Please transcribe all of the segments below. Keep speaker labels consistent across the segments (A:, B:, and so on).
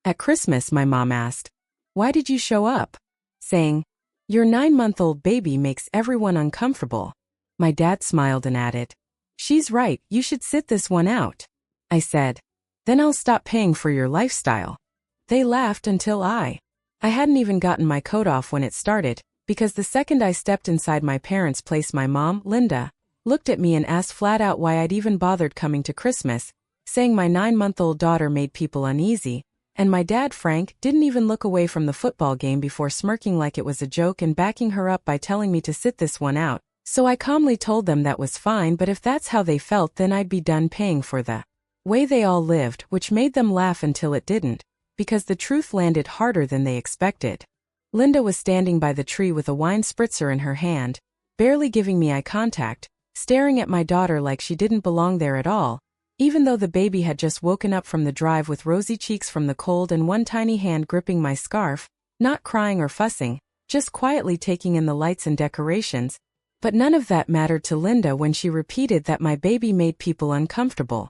A: At Christmas, my mom asked, "Why did you show up?" Saying, "Your 9-month-old baby makes everyone uncomfortable." My dad smiled and added, "She's right, you should sit this one out." I said, "Then I'll stop paying for your lifestyle." They laughed until I hadn't even gotten my coat off when it started, because the second I stepped inside my parents' place, my mom, Linda, looked at me and asked flat out why I'd even bothered coming to Christmas, saying my 9-month-old daughter made people uneasy, and my dad, Frank, didn't even look away from the football game before smirking like it was a joke and backing her up by telling me to sit this one out. So I calmly told them that was fine, but if that's how they felt, then I'd be done paying for the way they all lived, which made them laugh until it didn't, because the truth landed harder than they expected. Linda was standing by the tree with a wine spritzer in her hand, barely giving me eye contact, staring at my daughter like she didn't belong there at all, even though the baby had just woken up from the drive with rosy cheeks from the cold and one tiny hand gripping my scarf, not crying or fussing, just quietly taking in the lights and decorations. But none of that mattered to Linda when she repeated that my baby made people uncomfortable.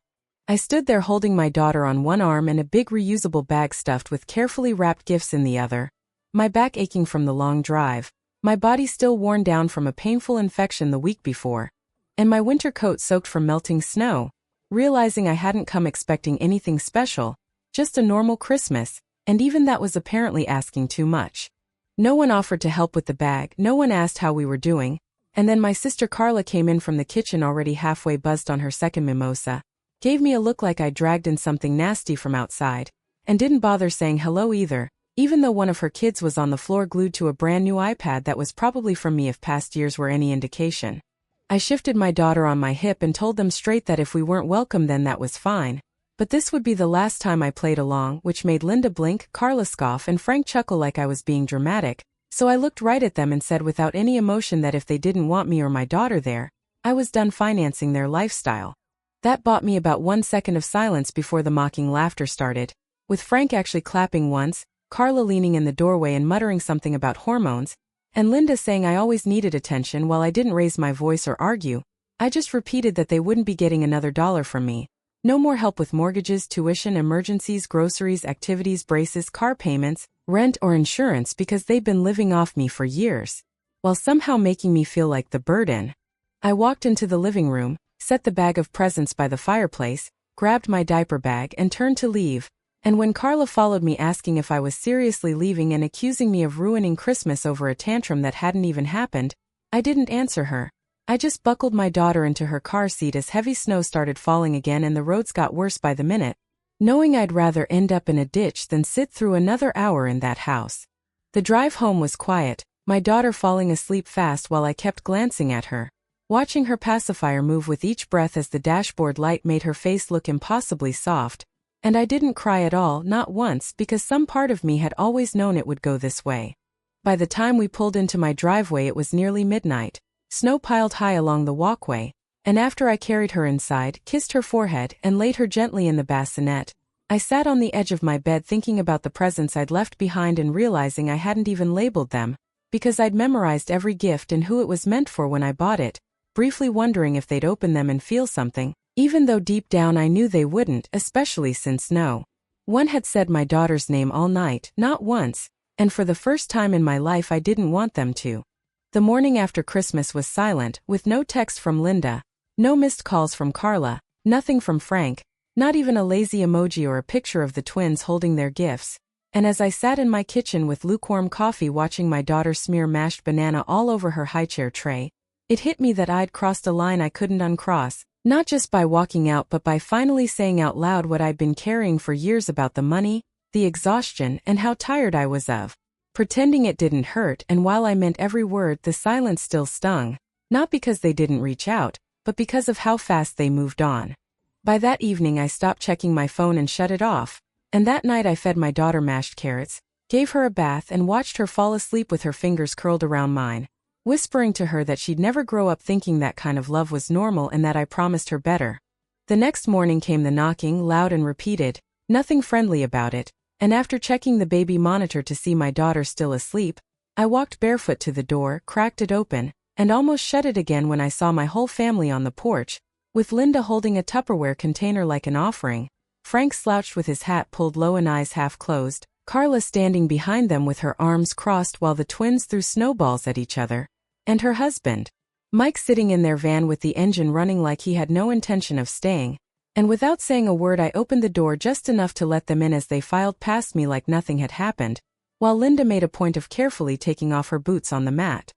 A: I stood there holding my daughter on one arm and a big reusable bag stuffed with carefully wrapped gifts in the other, my back aching from the long drive, my body still worn down from a painful infection the week before, and my winter coat soaked from melting snow, realizing I hadn't come expecting anything special, just a normal Christmas, and even that was apparently asking too much. No one offered to help with the bag, no one asked how we were doing, and then my sister Carla came in from the kitchen already halfway buzzed on her second mimosa, gave me a look like I dragged in something nasty from outside, and didn't bother saying hello either, even though one of her kids was on the floor glued to a brand new iPad that was probably from me if past years were any indication. I shifted my daughter on my hip and told them straight that if we weren't welcome then that was fine, but this would be the last time I played along, which made Linda blink, Carla scoff, and Frank chuckle like I was being dramatic, so I looked right at them and said without any emotion that if they didn't want me or my daughter there, I was done financing their lifestyle. That bought me about 1 second of silence before the mocking laughter started, with Frank actually clapping once, Carla leaning in the doorway and muttering something about hormones, and Linda saying I always needed attention while I didn't raise my voice or argue. I just repeated that they wouldn't be getting another dollar from me. No more help with mortgages, tuition, emergencies, groceries, activities, braces, car payments, rent, or insurance because they've been living off me for years, while somehow making me feel like the burden. I walked into the living room, set the bag of presents by the fireplace, grabbed my diaper bag and turned to leave, and when Carla followed me asking if I was seriously leaving and accusing me of ruining Christmas over a tantrum that hadn't even happened, I didn't answer her. I just buckled my daughter into her car seat as heavy snow started falling again and the roads got worse by the minute, knowing I'd rather end up in a ditch than sit through another hour in that house. The drive home was quiet, my daughter falling asleep fast while I kept glancing at her, watching her pacifier move with each breath as the dashboard light made her face look impossibly soft, and I didn't cry at all, not once, because some part of me had always known it would go this way. By the time we pulled into my driveway it was nearly midnight, snow piled high along the walkway, and after I carried her inside, kissed her forehead, and laid her gently in the bassinet, I sat on the edge of my bed thinking about the presents I'd left behind and realizing I hadn't even labeled them, because I'd memorized every gift and who it was meant for when I bought it, briefly wondering if they'd open them and feel something, even though deep down I knew they wouldn't, especially since no one had said my daughter's name all night, not once, and for the first time in my life I didn't want them to. The morning after Christmas was silent, with no text from Linda, no missed calls from Carla, nothing from Frank, not even a lazy emoji or a picture of the twins holding their gifts, and as I sat in my kitchen with lukewarm coffee watching my daughter smear mashed banana all over her highchair tray, it hit me that I'd crossed a line I couldn't uncross, not just by walking out but by finally saying out loud what I'd been carrying for years about the money, the exhaustion, and how tired I was of pretending it didn't hurt, and while I meant every word, the silence still stung, not because they didn't reach out, but because of how fast they moved on. By that evening I stopped checking my phone and shut it off, and that night I fed my daughter mashed carrots, gave her a bath and watched her fall asleep with her fingers curled around mine, whispering to her that she'd never grow up thinking that kind of love was normal and that I promised her better. The next morning came the knocking, loud and repeated, nothing friendly about it, and after checking the baby monitor to see my daughter still asleep, I walked barefoot to the door, cracked it open, and almost shut it again when I saw my whole family on the porch, with Linda holding a Tupperware container like an offering, Frank slouched with his hat pulled low and eyes half closed, Carla standing behind them with her arms crossed while the twins threw snowballs at each other, and her husband, Mike, sitting in their van with the engine running like he had no intention of staying. And without saying a word, I opened the door just enough to let them in as they filed past me like nothing had happened, while Linda made a point of carefully taking off her boots on the mat.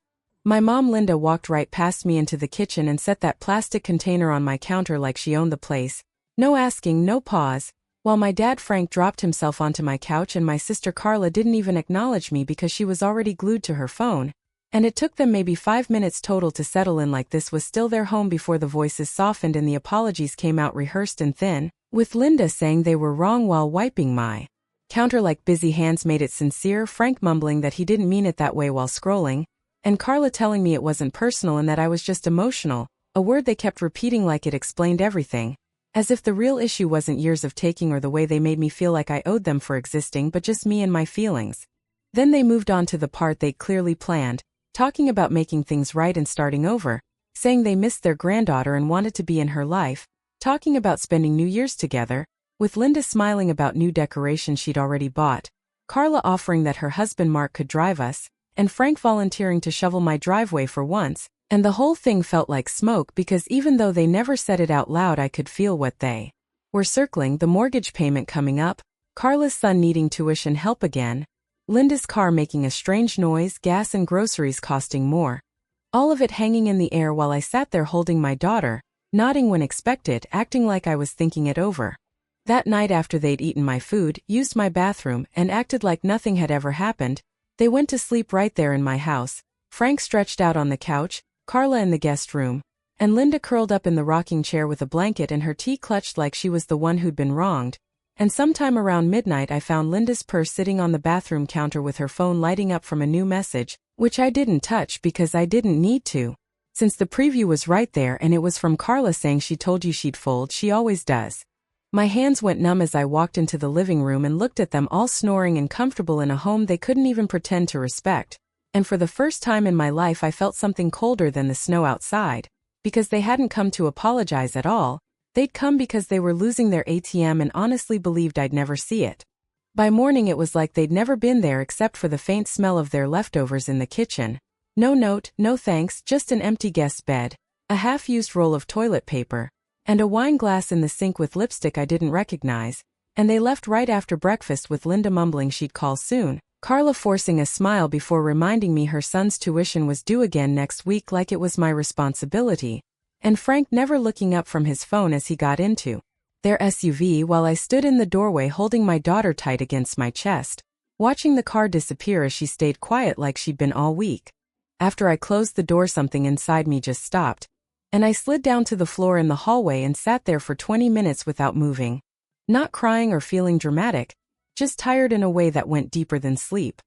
A: My mom Linda walked right past me into the kitchen and set that plastic container on my counter like she owned the place. No asking, no pause, while my dad Frank dropped himself onto my couch and my sister Carla didn't even acknowledge me because she was already glued to her phone, and it took them maybe 5 minutes total to settle in like this was still their home before the voices softened and the apologies came out rehearsed and thin, with Linda saying they were wrong while wiping my counter like busy hands made it sincere, Frank mumbling that he didn't mean it that way while scrolling, and Carla telling me it wasn't personal and that I was just emotional, a word they kept repeating like it explained everything, as if the real issue wasn't years of taking or the way they made me feel like I owed them for existing but just me and my feelings. Then they moved on to the part they'd clearly planned, talking about making things right and starting over, saying they missed their granddaughter and wanted to be in her life, talking about spending New Year's together, with Linda smiling about new decorations she'd already bought, Carla offering that her husband Mark could drive us, and Frank volunteering to shovel my driveway for once, and the whole thing felt like smoke because even though they never said it out loud I could feel what they were circling, the mortgage payment coming up, Carla's son needing tuition help again, Linda's car making a strange noise, gas and groceries costing more. All of it hanging in the air while I sat there holding my daughter, nodding when expected, acting like I was thinking it over. That night after they'd eaten my food, used my bathroom, and acted like nothing had ever happened, they went to sleep right there in my house, Frank stretched out on the couch, Carla in the guest room, and Linda curled up in the rocking chair with a blanket and her tea clutched like she was the one who'd been wronged. And sometime around midnight I found Linda's purse sitting on the bathroom counter with her phone lighting up from a new message, which I didn't touch because I didn't need to, since the preview was right there and it was from Carla saying she told you she'd fold, she always does. My hands went numb as I walked into the living room and looked at them all snoring and comfortable in a home they couldn't even pretend to respect, and for the first time in my life I felt something colder than the snow outside, because they hadn't come to apologize at all. They'd come because they were losing their ATM and honestly believed I'd never see it. By morning it was like they'd never been there except for the faint smell of their leftovers in the kitchen. No note, no thanks, just an empty guest bed, a half-used roll of toilet paper, and a wine glass in the sink with lipstick I didn't recognize, and they left right after breakfast with Linda mumbling she'd call soon, Carla forcing a smile before reminding me her son's tuition was due again next week like it was my responsibility, and Frank never looking up from his phone as he got into their SUV while I stood in the doorway holding my daughter tight against my chest, watching the car disappear as she stayed quiet like she'd been all week. After I closed the door something inside me just stopped, and I slid down to the floor in the hallway and sat there for 20 minutes without moving. Not crying or feeling dramatic, just tired in a way that went deeper than sleep.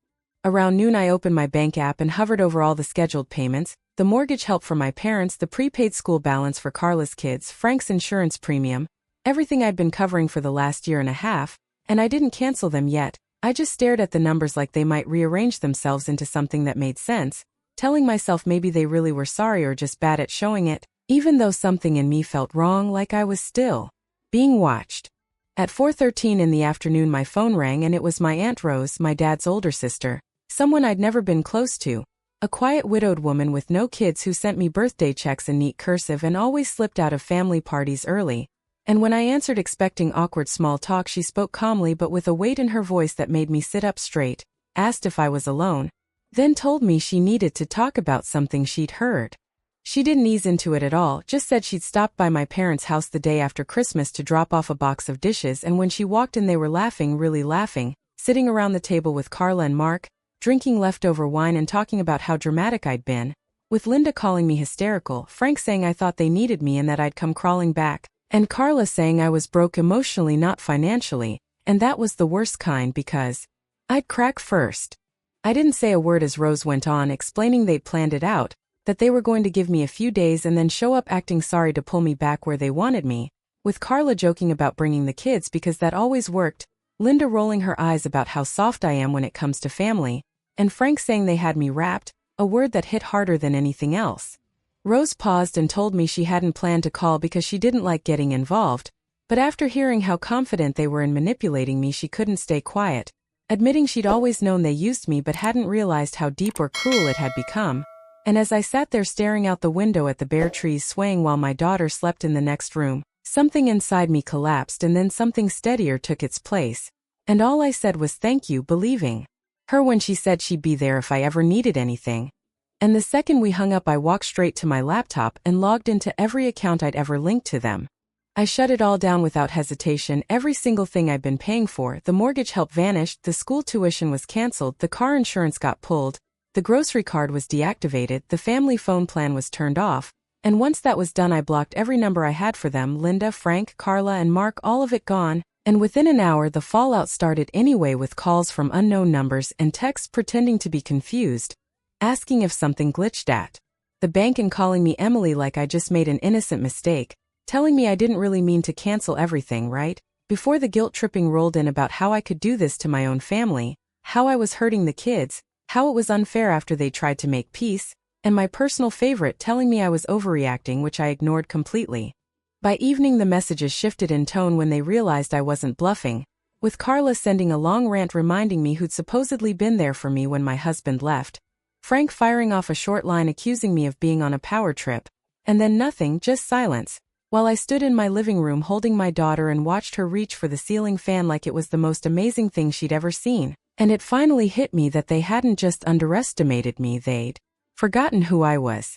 A: Around noon I opened my bank app and hovered over all the scheduled payments, the mortgage help for my parents, the prepaid school balance for Carla's kids, Frank's insurance premium, everything I'd been covering for the last year and a half, and I didn't cancel them yet. I just stared at the numbers like they might rearrange themselves into something that made sense, telling myself maybe they really were sorry or just bad at showing it, even though something in me felt wrong, like I was still being watched. At 4:13 in the afternoon my phone rang and it was my Aunt Rose, my dad's older sister, someone I'd never been close to, a quiet widowed woman with no kids who sent me birthday checks in neat cursive and always slipped out of family parties early. And when I answered expecting awkward small talk she spoke calmly but with a weight in her voice that made me sit up straight, asked if I was alone, then told me she needed to talk about something she'd heard. She didn't ease into it at all, just said she'd stopped by my parents' house the day after Christmas to drop off a box of dishes, and when she walked in they were laughing, really laughing, sitting around the table with Carla and Mark, drinking leftover wine and talking about how dramatic I'd been, with Linda calling me hysterical, Frank saying I thought they needed me and that I'd come crawling back, and Carla saying I was broke emotionally not financially, and that was the worst kind because I'd crack first. I didn't say a word as Rose went on explaining they'd planned it out, that they were going to give me a few days and then show up acting sorry to pull me back where they wanted me, with Carla joking about bringing the kids because that always worked, Linda rolling her eyes about how soft I am when it comes to family, and Frank saying they had me wrapped, a word that hit harder than anything else. Rose paused and told me she hadn't planned to call because she didn't like getting involved, But after hearing how confident they were in manipulating me, she couldn't stay quiet, admitting she'd always known they used me but hadn't realized how deep or cruel it had become. And as I sat there staring out the window at the bare trees swaying while my daughter slept in the next room, something inside me collapsed and then something steadier took its place. And all I said was thank you, believing her when she said she'd be there if I ever needed anything. And the second we hung up, I walked straight to my laptop and logged into every account I'd ever linked to them. I shut it all down without hesitation, every single thing I'd been paying for. The mortgage help vanished, the school tuition was canceled, the car insurance got pulled, the grocery card was deactivated, the family phone plan was turned off, and once that was done I blocked every number I had for them: Linda, Frank, Carla, and Mark, all of it gone. And within an hour the fallout started anyway, with calls from unknown numbers and texts pretending to be confused, asking if something glitched at the bank and calling me Emily like I just made an innocent mistake, telling me I didn't really mean to cancel everything, right? Before the guilt tripping rolled in about how I could do this to my own family, how I was hurting the kids, how it was unfair after they tried to make peace, and my personal favorite telling me I was overreacting, which I ignored completely. By evening the messages shifted in tone when they realized I wasn't bluffing, with Carla sending a long rant reminding me who'd supposedly been there for me when my husband left, Frank firing off a short line accusing me of being on a power trip, and then nothing, just silence, while I stood in my living room holding my daughter and watched her reach for the ceiling fan like it was the most amazing thing she'd ever seen. And it finally hit me that they hadn't just underestimated me, they'd forgotten who I was.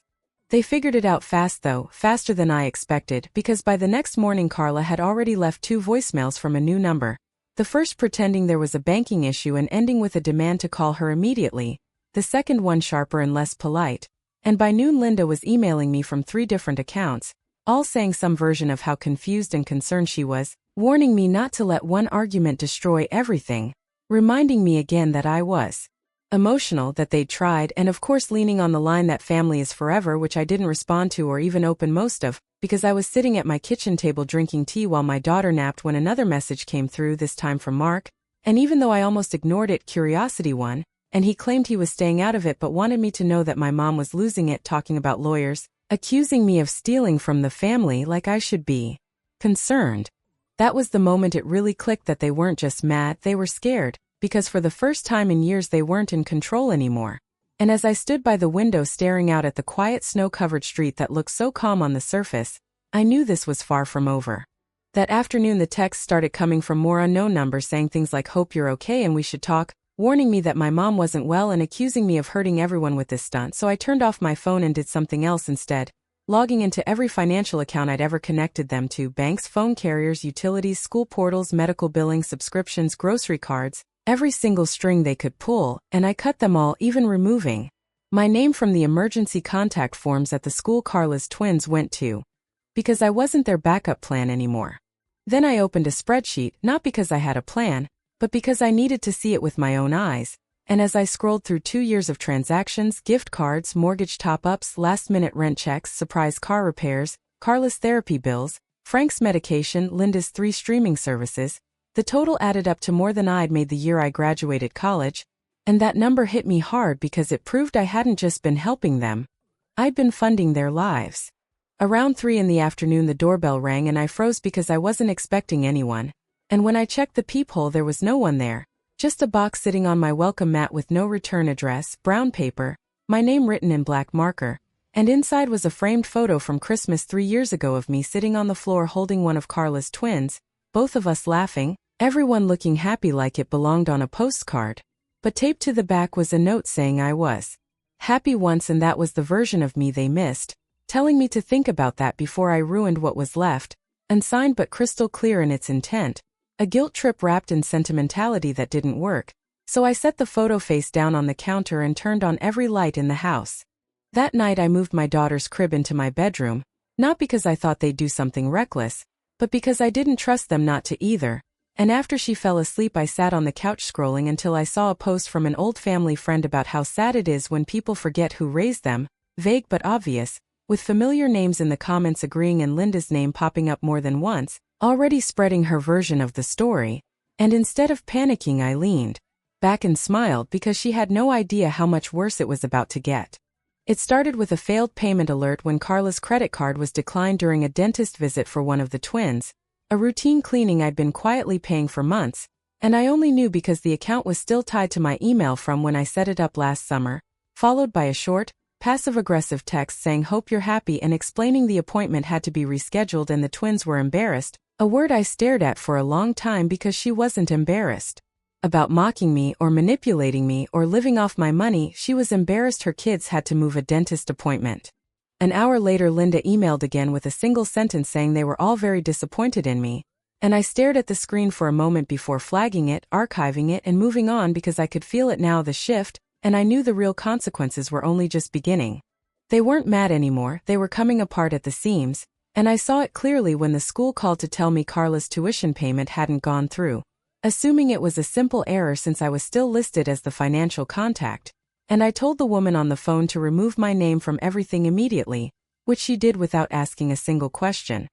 A: They figured it out fast though, faster than I expected, because by the next morning Carla had already left 2 voicemails from a new number. The first pretending there was a banking issue and ending with a demand to call her immediately, the second one sharper and less polite. And by noon Linda was emailing me from 3 different accounts, all saying some version of how confused and concerned she was, warning me not to let one argument destroy everything, reminding me again that I was emotional, that they'd tried, and of course leaning on the line that family is forever, which I didn't respond to or even open most of, because I was sitting at my kitchen table drinking tea while my daughter napped when another message came through, this time from Mark. And even though I almost ignored it, curiosity won, and he claimed he was staying out of it but wanted me to know that my mom was losing it, talking about lawyers, accusing me of stealing from the family like I should be concerned. That was the moment it really clicked that they weren't just mad, they were scared, because for the first time in years they weren't in control anymore. And as I stood by the window staring out at the quiet snow-covered street that looked so calm on the surface, I knew this was far from over. That afternoon the texts started coming from more unknown numbers saying things like "hope you're okay and we should talk," warning me that my mom wasn't well and accusing me of hurting everyone with this stunt. So I turned off my phone and did something else instead, logging into every financial account I'd ever connected them to: banks, phone carriers, utilities, school portals, medical billing, subscriptions, grocery cards, every single string they could pull, and I cut them all, even removing my name from the emergency contact forms at the school Carla's twins went to, because I wasn't their backup plan anymore. Then I opened a spreadsheet, not because I had a plan, but because I needed to see it with my own eyes, and as I scrolled through 2 years of transactions, gift cards, mortgage top-ups, last-minute rent checks, surprise car repairs, Carla's therapy bills, Frank's medication, Linda's 3 streaming services, the total added up to more than I'd made the year I graduated college, and that number hit me hard because it proved I hadn't just been helping them, I'd been funding their lives. Around 3 in the afternoon the doorbell rang and I froze because I wasn't expecting anyone, and when I checked the peephole there was no one there, just a box sitting on my welcome mat with no return address, brown paper, my name written in black marker, and inside was a framed photo from Christmas 3 years ago of me sitting on the floor holding one of Carla's twins, both of us laughing, everyone looking happy like it belonged on a postcard. But taped to the back was a note saying I was happy once and that was the version of me they missed, telling me to think about that before I ruined what was left, unsigned but crystal clear in its intent, a guilt trip wrapped in sentimentality that didn't work. So I set the photo face down on the counter and turned on every light in the house. That night I moved my daughter's crib into my bedroom, not because I thought they'd do something reckless, but because I didn't trust them not to either. And after she fell asleep I sat on the couch scrolling until I saw a post from an old family friend about how sad it is when people forget who raised them, vague but obvious, with familiar names in the comments agreeing and Linda's name popping up more than once, already spreading her version of the story. And instead of panicking I leaned back and smiled because she had no idea how much worse it was about to get. It started with a failed payment alert when Carla's credit card was declined during a dentist visit for one of the twins, a routine cleaning I'd been quietly paying for months, and I only knew because the account was still tied to my email from when I set it up last summer, followed by a short, passive-aggressive text saying hope you're happy and explaining the appointment had to be rescheduled and the twins were embarrassed, a word I stared at for a long time because she wasn't embarrassed about mocking me or manipulating me or living off my money. She was embarrassed her kids had to move a dentist appointment. An hour later, Linda emailed again with a single sentence saying they were all very disappointed in me, and I stared at the screen for a moment before flagging it, archiving it, and moving on because I could feel it now, the shift, and I knew the real consequences were only just beginning. They weren't mad anymore, they were coming apart at the seams, and I saw it clearly when the school called to tell me Carla's tuition payment hadn't gone through, assuming it was a simple error since I was still listed as the financial contact, and I told the woman on the phone to remove my name from everything immediately, which she did without asking a single question.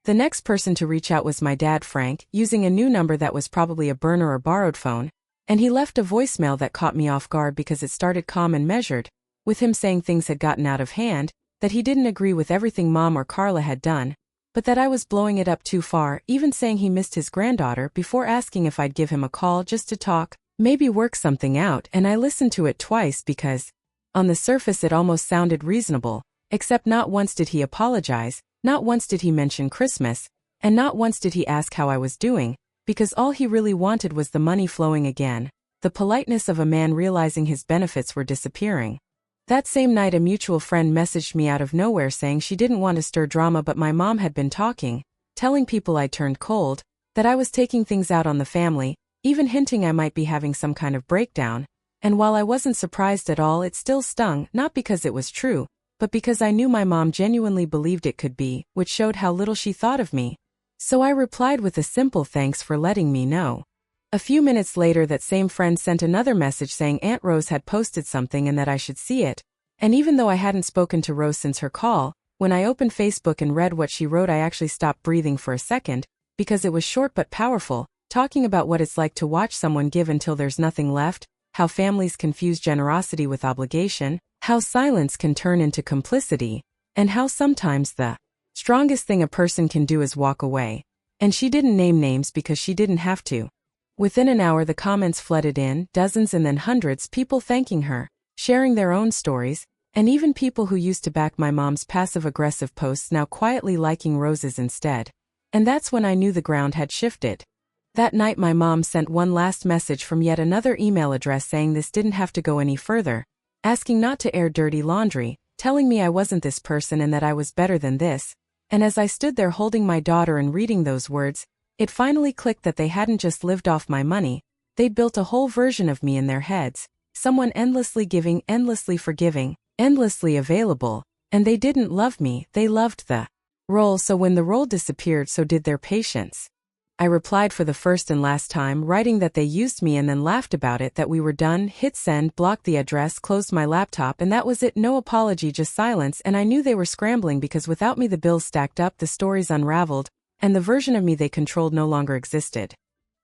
A: The next person to reach out was my dad, Frank, using a new number that was probably a burner or borrowed phone, and he left a voicemail that caught me off guard because it started calm and measured, with him saying things had gotten out of hand, that he didn't agree with everything Mom or Carla had done, but that I was blowing it up too far, even saying he missed his granddaughter before asking if I'd give him a call just to talk, maybe work something out. And I listened to it twice because, on the surface, it almost sounded reasonable, except not once did he apologize, not once did he mention Christmas, and not once did he ask how I was doing, because all he really wanted was the money flowing again, the politeness of a man realizing his benefits were disappearing. That same night, a mutual friend messaged me out of nowhere saying she didn't want to stir drama, but my mom had been talking, telling people I turned cold, that I was taking things out on the family, even hinting I might be having some kind of breakdown, and while I wasn't surprised at all, it still stung, not because it was true, but because I knew my mom genuinely believed it could be, which showed how little she thought of me. So I replied with a simple thanks for letting me know. A few minutes later, that same friend sent another message saying Aunt Rose had posted something and that I should see it, and even though I hadn't spoken to Rose since her call, when I opened Facebook and read what she wrote, I actually stopped breathing for a second, because it was short but powerful, talking about what it's like to watch someone give until there's nothing left, how families confuse generosity with obligation, how silence can turn into complicity, and how sometimes the strongest thing a person can do is walk away. And she didn't name names because she didn't have to. Within an hour, the comments flooded in, dozens and then hundreds, people thanking her, sharing their own stories, and even people who used to back my mom's passive-aggressive posts now quietly liking Rose's instead. And that's when I knew the ground had shifted. That night, my mom sent one last message from yet another email address saying this didn't have to go any further, asking not to air dirty laundry, telling me I wasn't this person and that I was better than this. And as I stood there holding my daughter and reading those words, it finally clicked that they hadn't just lived off my money, they'd built a whole version of me in their heads, someone endlessly giving, endlessly forgiving, endlessly available, and they didn't love me, they loved the role. So when the role disappeared, so did their patience. I replied for the first and last time, writing that they used me, and then laughed about it, that we were done, hit send, blocked the address, closed my laptop, and that was it. No apology, just silence. And I knew they were scrambling because without me the bills stacked up, the stories unraveled, and the version of me they controlled no longer existed.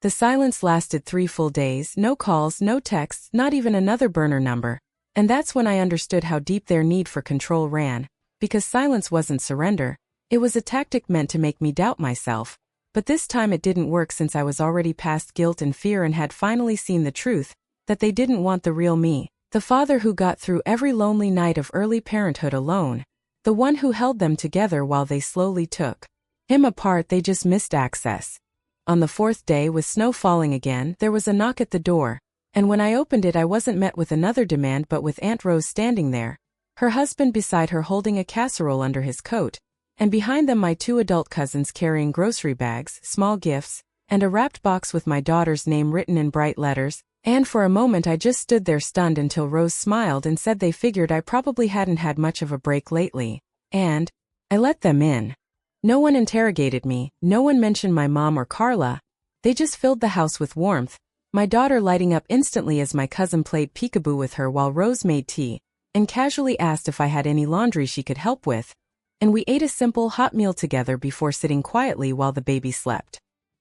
A: The silence lasted 3 full days, no calls, no texts, not even another burner number. And that's when I understood how deep their need for control ran, because silence wasn't surrender, it was a tactic meant to make me doubt myself. But this time it didn't work since I was already past guilt and fear and had finally seen the truth, that they didn't want the real me, the father who got through every lonely night of early parenthood alone, the one who held them together while they slowly took him apart. They just missed access. On the 4th day, with snow falling again, there was a knock at the door, and when I opened it I wasn't met with another demand but with Aunt Rose standing there, her husband beside her holding a casserole under his coat, and behind them my 2 adult cousins carrying grocery bags, small gifts, and a wrapped box with my daughter's name written in bright letters. And for a moment I just stood there stunned until Rose smiled and said they figured I probably hadn't had much of a break lately, and I let them in. No one interrogated me, no one mentioned my mom or Carla, they just filled the house with warmth, my daughter lighting up instantly as my cousin played peekaboo with her while Rose made tea, and casually asked if I had any laundry she could help with. And we ate a simple, hot meal together before sitting quietly while the baby slept.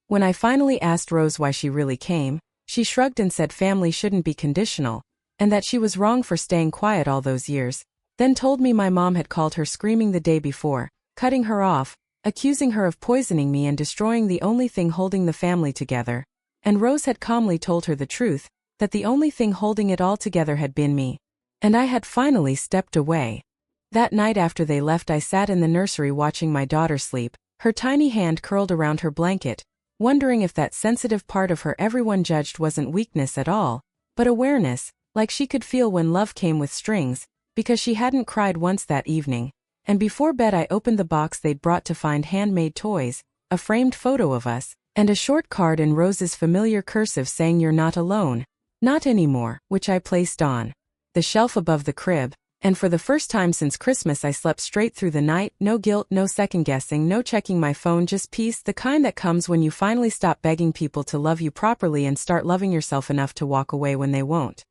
A: When I finally asked Rose why she really came, she shrugged and said family shouldn't be conditional, and that she was wrong for staying quiet all those years, then told me my mom had called her screaming the day before, cutting her off, accusing her of poisoning me and destroying the only thing holding the family together. And Rose had calmly told her the truth, that the only thing holding it all together had been me. And I had finally stepped away. That night after they left, I sat in the nursery watching my daughter sleep, her tiny hand curled around her blanket, wondering if that sensitive part of her everyone judged wasn't weakness at all, but awareness, like she could feel when love came with strings, because she hadn't cried once that evening. And before bed I opened the box they'd brought to find handmade toys, a framed photo of us, and a short card in Rose's familiar cursive saying "You're not alone. Not anymore," which I placed on the shelf above the crib. And for the first time since Christmas I slept straight through the night, no guilt, no second-guessing, no checking my phone, just peace, the kind that comes when you finally stop begging people to love you properly and start loving yourself enough to walk away when they won't.